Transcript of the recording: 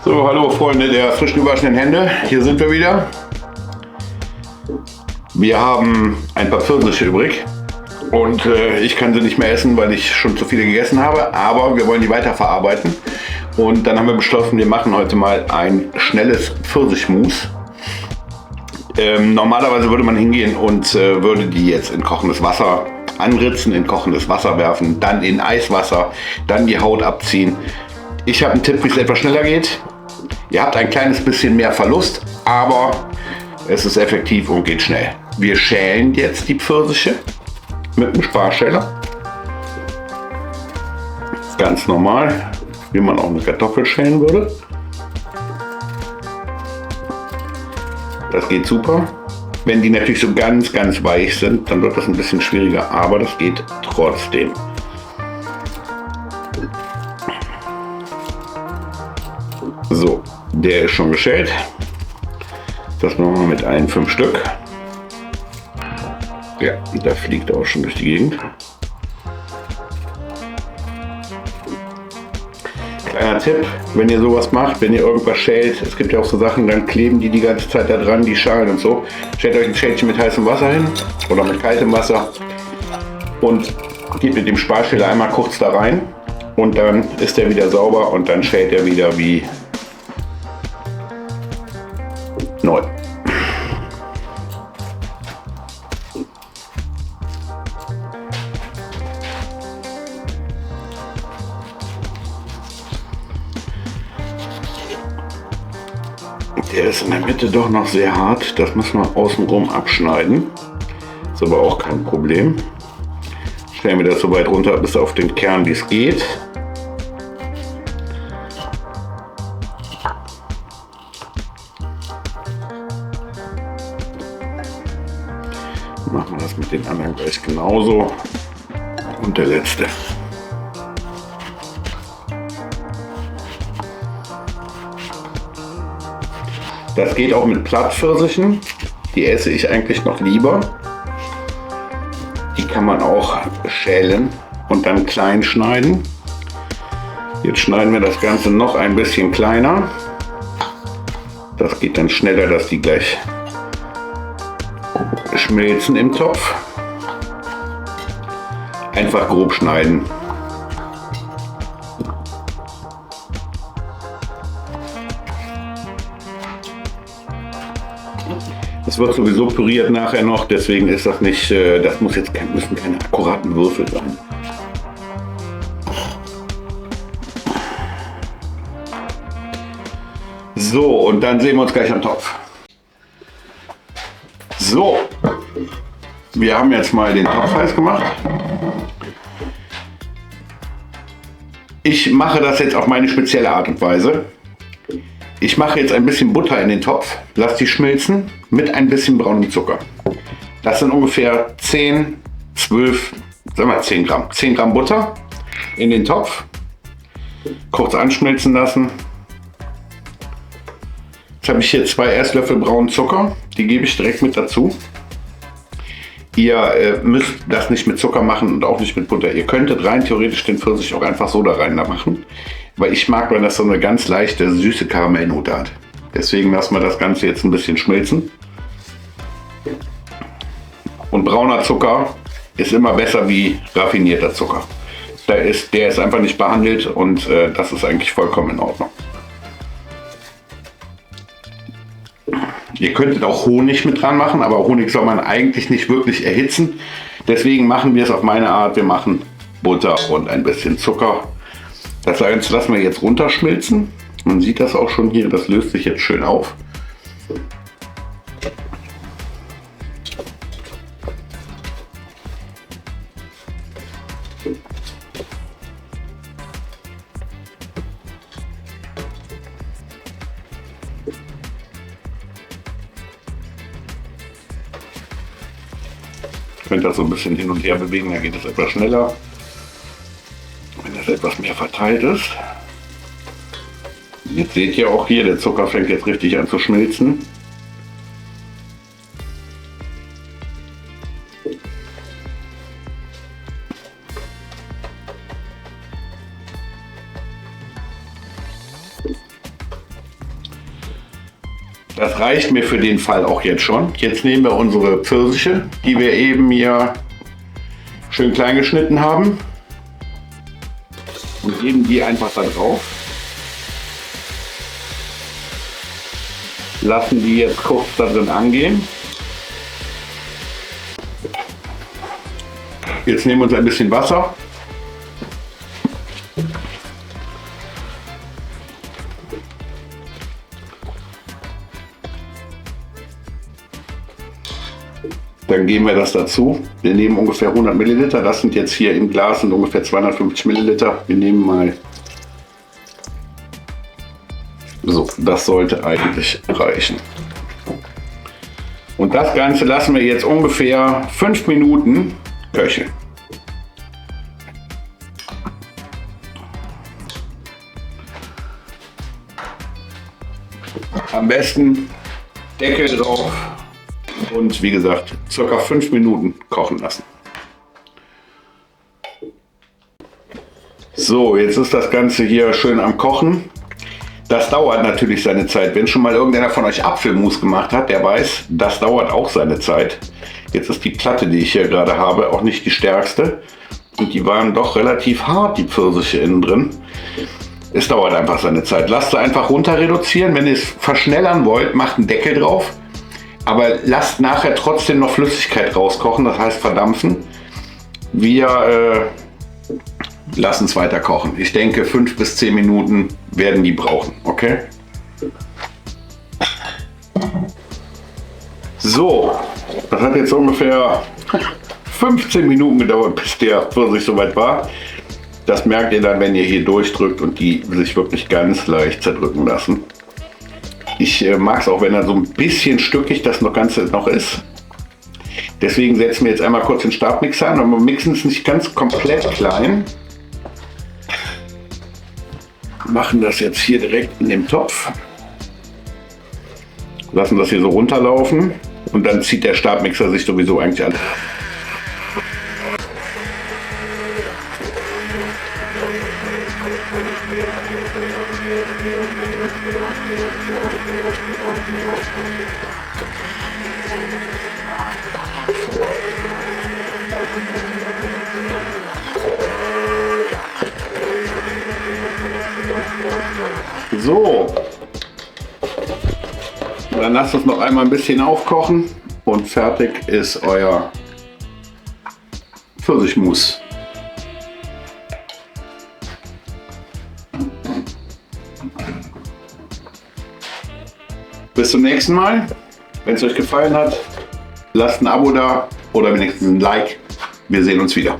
So, hallo Freunde der frisch gewaschenen Hände, hier sind wir wieder. Wir haben ein paar Pfirsiche übrig und ich kann sie nicht mehr essen, weil ich schon zu viele gegessen habe, aber wir wollen die weiterverarbeiten und dann haben wir beschlossen, wir machen heute mal ein schnelles Pfirsichmus. Normalerweise würde man hingehen und würde die jetzt in kochendes Wasser anritzen, in kochendes Wasser werfen, dann in Eiswasser, dann die Haut abziehen. Ich habe einen Tipp, wie es etwas schneller geht. Ihr habt ein kleines bisschen mehr Verlust, aber es ist effektiv und geht schnell. Wir schälen jetzt die Pfirsiche mit einem Sparschäler. Ganz normal, wie man auch eine Kartoffel schälen würde. Das geht super. Wenn die natürlich so ganz weich sind, dann wird das ein bisschen schwieriger, aber das geht trotzdem. So, der ist schon geschält. Das machen wir mit allen 5 Stück. Ja, da fliegt er auch schon durch die Gegend. Kleiner Tipp, wenn ihr sowas macht, wenn ihr irgendwas schält, es gibt ja auch so Sachen, dann kleben die ganze Zeit da dran, die Schalen und so. Stellt euch ein Schälchen mit heißem Wasser hin oder mit kaltem Wasser und geht mit dem Sparschäler einmal kurz da rein und dann ist er wieder sauber und dann schält er wieder wie neu. Der ist in der Mitte doch noch sehr hart, das müssen wir außenrum abschneiden. Ist aber auch kein Problem. Stellen wir das so weit runter bis auf den Kern, wie es geht. Machen wir das mit den anderen gleich genauso. Und der letzte. Das geht auch mit Plattpfirsichen. Die esse ich eigentlich noch lieber. Die kann man auch schälen und dann klein schneiden. Jetzt schneiden wir das Ganze noch ein bisschen kleiner. Das geht dann schneller, dass die gleich schmelzen im Topf. Einfach grob schneiden. Es wird sowieso püriert nachher noch, deswegen ist das nicht, das müssen keine akkuraten Würfel sein. So, und dann sehen wir uns gleich am Topf. So, wir haben jetzt mal den Topf heiß gemacht. Ich mache das jetzt auf meine spezielle Art und Weise. Ich mache jetzt ein bisschen Butter in den Topf, lasse die schmilzen mit ein bisschen braunem Zucker. Das sind ungefähr 10 Gramm. 10 Gramm Butter in den Topf, kurz anschmelzen lassen. Jetzt habe ich hier 2 Esslöffel braunen Zucker, die gebe ich direkt mit dazu. Ihr müsst das nicht mit Zucker machen und auch nicht mit Butter. Ihr könntet rein theoretisch den Pfirsich auch einfach so da rein machen. Weil ich mag, wenn das so eine ganz leichte, süße Karamellnote hat. Deswegen lassen wir das Ganze jetzt ein bisschen schmelzen. Und brauner Zucker ist immer besser wie raffinierter Zucker. Der ist einfach nicht behandelt und das ist eigentlich vollkommen in Ordnung. Ihr könntet auch Honig mit dran machen, aber Honig soll man eigentlich nicht wirklich erhitzen. Deswegen machen wir es auf meine Art. Wir machen Butter und ein bisschen Zucker. Das Ganze lassen wir jetzt runterschmilzen. Man sieht das auch schon hier, das löst sich jetzt schön auf. Ihr könnt das so ein bisschen hin und her bewegen, dann geht es etwas schneller. Wenn das etwas mehr verteilt ist. Jetzt seht ihr auch hier, der Zucker fängt jetzt richtig an zu schmilzen. Das reicht mir für den Fall auch jetzt schon. Jetzt nehmen wir unsere Pfirsiche, die wir eben hier schön klein geschnitten haben, und geben die einfach da drauf. Lassen die jetzt kurz da drin angehen. Jetzt nehmen wir uns ein bisschen Wasser. Dann geben wir das dazu. Wir nehmen ungefähr 100 Milliliter. Das sind jetzt hier im Glas sind ungefähr 250 Milliliter. Wir nehmen mal so, das sollte eigentlich reichen. Und das Ganze lassen wir jetzt ungefähr 5 Minuten köcheln. Am besten Deckel drauf und wie gesagt ca. 5 Minuten kochen lassen. So, jetzt ist das Ganze hier schön am Kochen. Das dauert natürlich seine Zeit. Wenn schon mal irgendeiner von euch Apfelmus gemacht hat, der weiß, das dauert auch seine Zeit. Jetzt ist die Platte, die ich hier gerade habe, auch nicht die stärkste. Und die waren doch relativ hart, die Pfirsiche innen drin. Es dauert einfach seine Zeit. Lasst sie einfach runter reduzieren. Wenn ihr es verschnellern wollt, macht einen Deckel drauf. Aber lasst nachher trotzdem noch Flüssigkeit rauskochen, das heißt verdampfen. Wir lassen es weiter kochen. Ich denke 5 bis 10 Minuten werden die brauchen, okay? So, das hat jetzt ungefähr 15 Minuten gedauert, bis der Pfirsich soweit war. Das merkt ihr dann, wenn ihr hier durchdrückt und die sich wirklich ganz leicht zerdrücken lassen. Ich mag es auch, wenn er so ein bisschen stückig das Ganze noch ist. Deswegen setzen wir jetzt einmal kurz den Stabmixer an, und wir mixen es nicht ganz komplett klein. Machen das jetzt hier direkt in dem Topf. Lassen das hier so runterlaufen und dann zieht der Stabmixer sich sowieso eigentlich an. So, dann lasst es noch einmal ein bisschen aufkochen und fertig ist euer Pfirsichmus. Bis zum nächsten Mal. Wenn es euch gefallen hat, lasst ein Abo da oder wenigstens ein Like. Wir sehen uns wieder.